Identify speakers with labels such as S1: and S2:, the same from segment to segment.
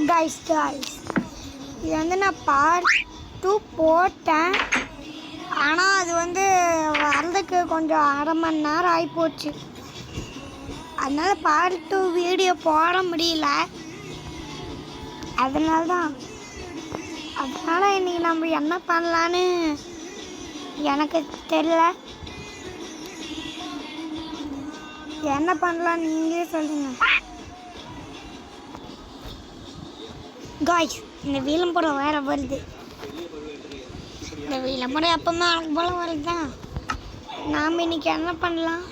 S1: Guys இது வந்து நான் பார்ட் 2 போட்டேன். ஆனால் அது வந்து வரதுக்கு கொஞ்சம் அரை மணி நேரம் ஆகிப்போச்சு. அதனால் பார்ட் 2 வீடியோ போட முடியல. அதனால இன்றைக்கி நம்ம என்ன பண்ணலான்னு எனக்கு தெரியல. என்ன பண்ணலாம் நீங்களே சொல்லுங்கள். காய்ஸ் இந்த விளம்பரம் வேறு வருது. இந்த விளம்பரம் எப்பவுமே எனக்கு போல வருதுதான். நாம் இன்னைக்கு என்ன பண்ணலாம்?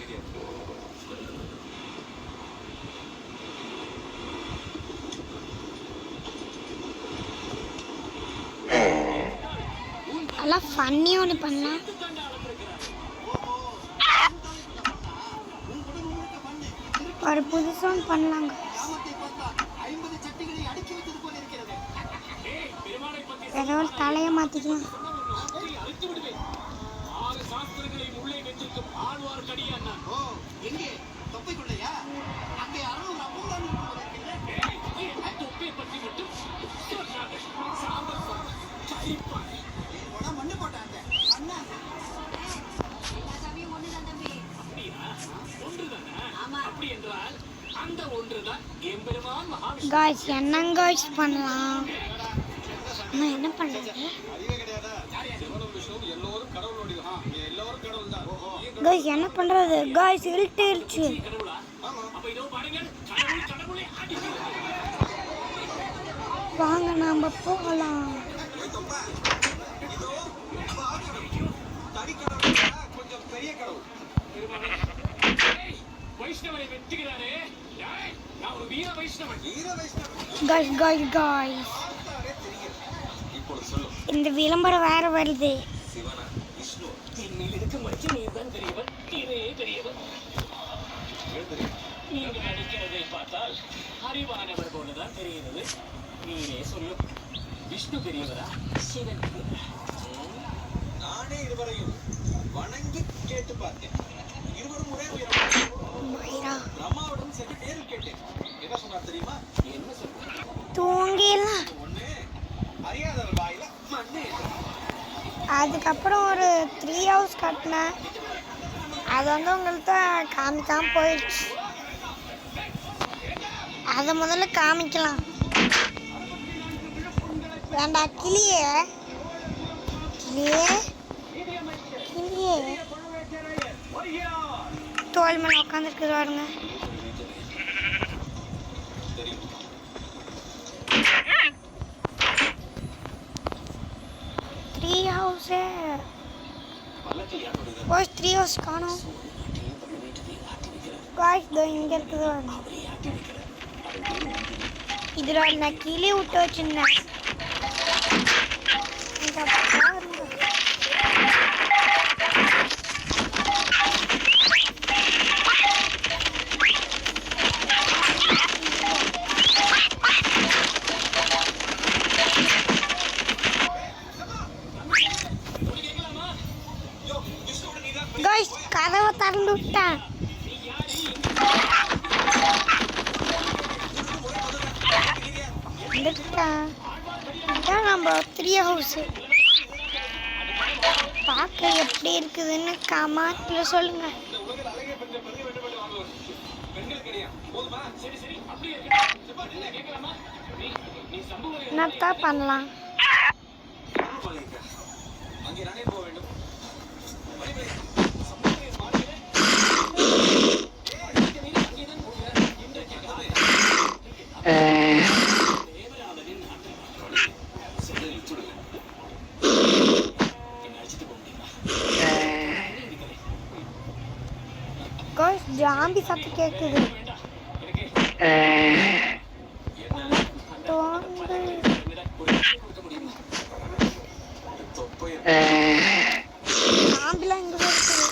S1: எல்லாம் ஃபன்னி ஒன்று பண்ணலாம். ஒரு புதுசாக ஒன்று பண்ணலாங்க. ஏதோ ஒரு தலையை மாற்றிக்கலாம். காய்ஸ் என்னங்க காய்ஸ் பண்ணலாம்? நான் என்ன பண்ணுறது காய்ஸ்? என்ன பண்ணுறது காய்ஸ்? இருட்டுச்சு. வாங்க நாம் போகலாம். காய்ஸ் இந்த விளம்பரம் வேற வருது. அறிவானவர் போலதான் தெரிகிறது. நீனே சொல்லு, விஷ்ணு பெரியவரா சிவன்? நானே இருவரையும் வணங்கி கேட்டு பார்த்தேன். இருவரும் ஒரே பிரம்மாவிடம் சென்று நேரில் கேட்டேன். என்ன சொன்னார் தெரியுமா? என்ன சொன்னார்? தூங்கிடலாம். ஒண்ணு அறியாதவர் வாயில மண்ணு. அதுக்கப்புறம் ஒரு 3 ஹவுஸ் கட்டினேன். அது வந்து உங்கள்கிட்ட காமிக்காம போயிடுச்சு. அதை முதல்ல காமிக்கலாம். வேண்டா கிளியே தோல் மேலே உட்காந்துருக்கு பாருங்க. த்ரீ ஹவுஸ் காணும். இங்கே இருக்குது. இதில் நான் கிளி விட்டு வச்சுருந்தேன். கதவை திறந்து விட்டேன். இதுதான் நம்ம 3 ஹவுஸ். பார்க்க எப்படி இருக்குதுன்னு கமெண்ட்ல சொல்லுங்க. என்னத்தான் பண்ணலாம்? ஜாம்பி சத்து கேட்குது. ஜாம்பிலாம் எங்க இருக்குது?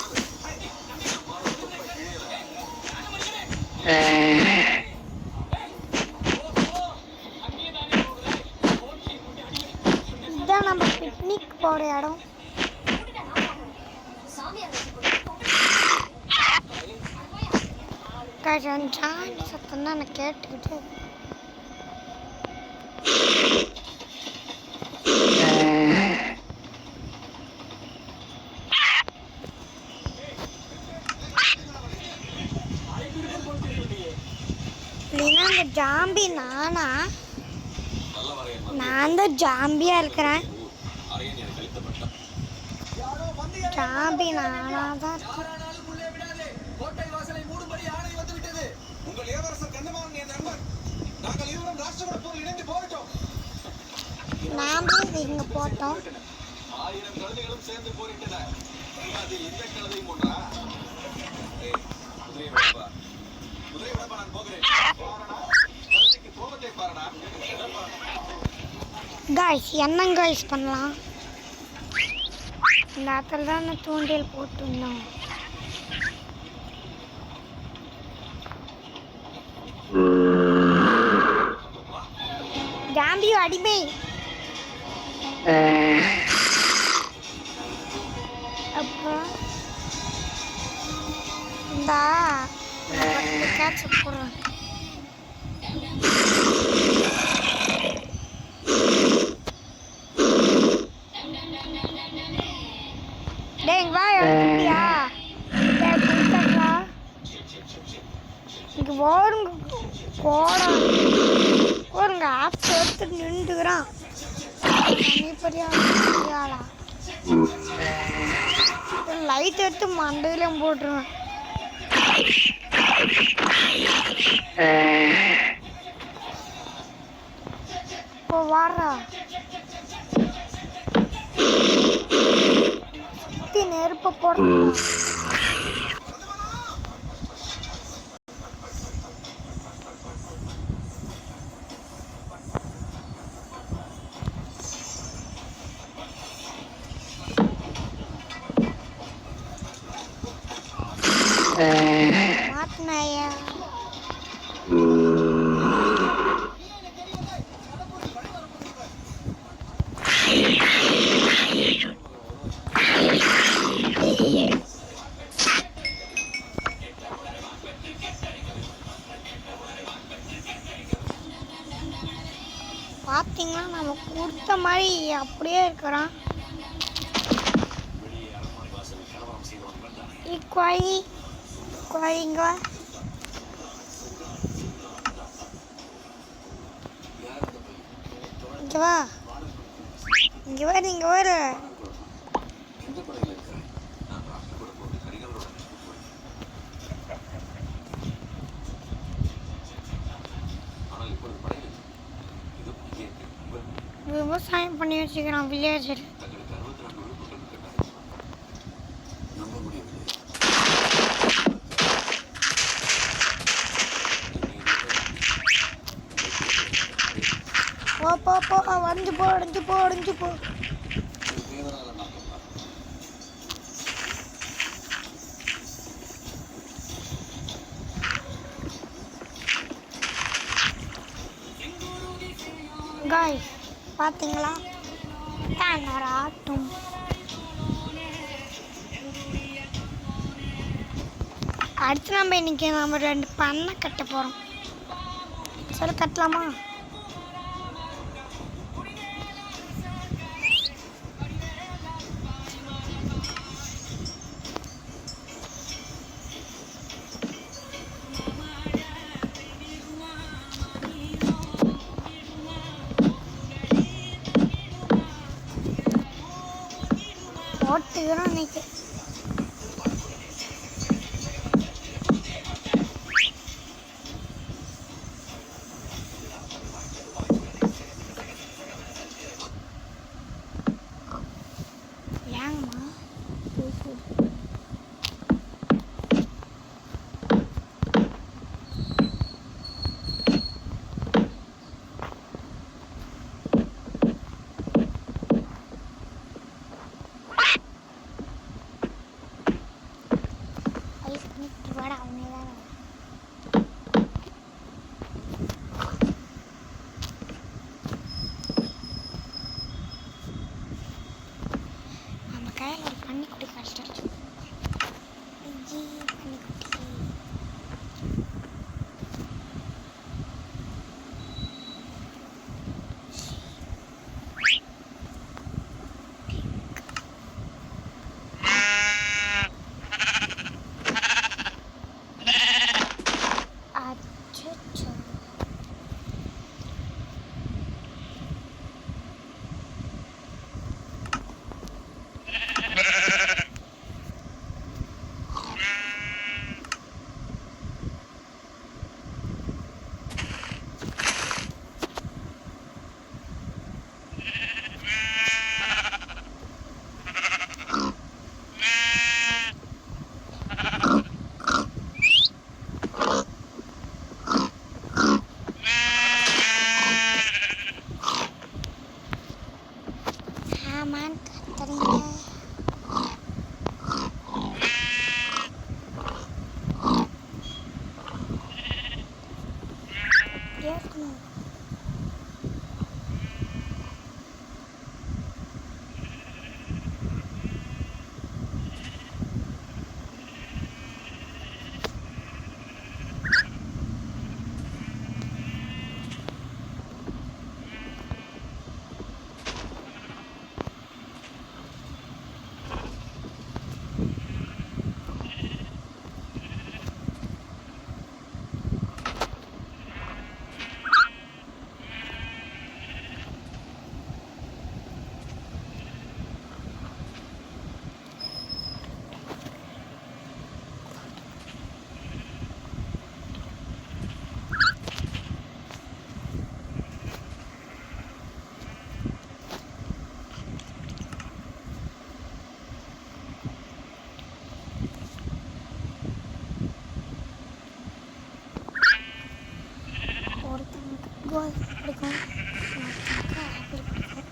S1: இதுதான் நம்ம பிக்னிக் போற இடம். சத்தம் தான் நான் கேட்டுக்கிட்டு. இல்லைன்னா அந்த ஜாம்பி நானா? நான் தான் ஜாம்பியா இருக்கிறேன். ஜாம்பி நானா தான் இருக்கேன். நாமே இங்க போட்டோம். காய்ஸ் என்ன காய்ஸ் பண்ணலாம்? இந்த இடத்துல தான் நான் தூண்டில் போட்டுருந்தோம். ஜாம்பி அடிமை. அப்புறம் இந்த கேட்ச் போடுறேன். டேய் வா எடுத்துட்டியா? டேய் கொடுத்தா இங்கே ஓடுங்க போடா ஓடுங்க. ஆப் எடுத்து நின்றுக்கிறான். பெரியாளா லைட் எடுத்து மண்டையிலும் போட்டுருவேன். இப்போ வாடா நெருப்ப போடுறோம். மாட்டினாயா? பார்த்தீங்கன்னா நம்ம கொடுத்த மாதிரி அப்படியே இருக்கிறான். கோழி கோழிங்க இங்கே வா இங்கே வர இங்கே வர. விவசாயம் பண்ணி வச்சுக்கிறான் வில்லேஜர். போ போ போ அடைஞ்சு போ அடைஞ்சு போ அடைஞ்சு போ. காய்ஸ் பார்த்தீங்களா ஒரு ஆட்டம். அடுத்து நம்ம இன்னைக்கு நம்ம 2 பண்ணை கட்ட போகிறோம். சரி கட்டலாமா? போட்டுக்கிறோம் இன்னைக்கு. ஏங்கம்மா ஏற்கணும். கோல் பிடிக்கும், ஆப்பிள் பிடிக்கும்.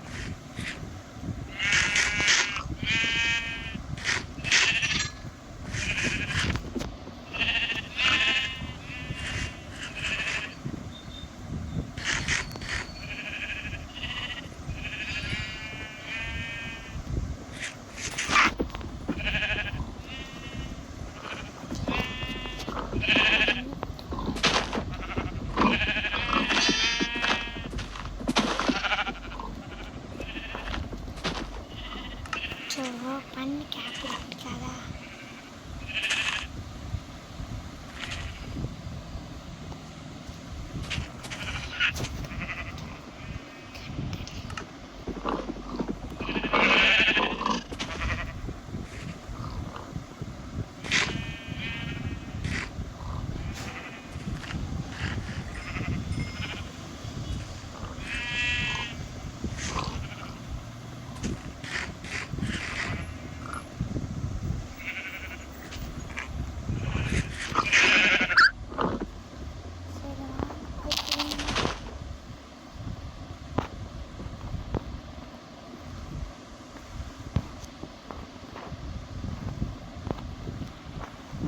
S1: பண்ணிக்கு ஆப்பிள் பிடிக்காதா?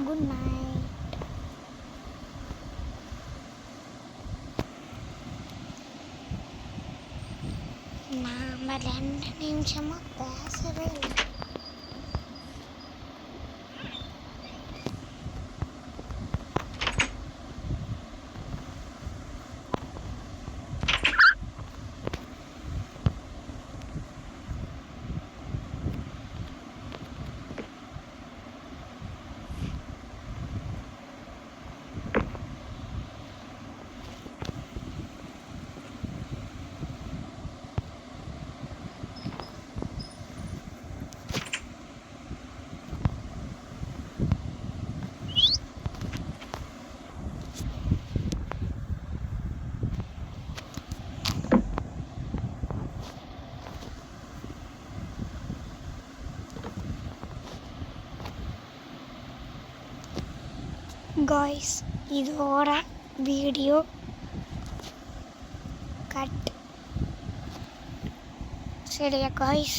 S1: Good night. நாம 2 நிமிஷமா பேசவே இல்லை. Guys, இதோட வீடியோ கட். சரியா guys?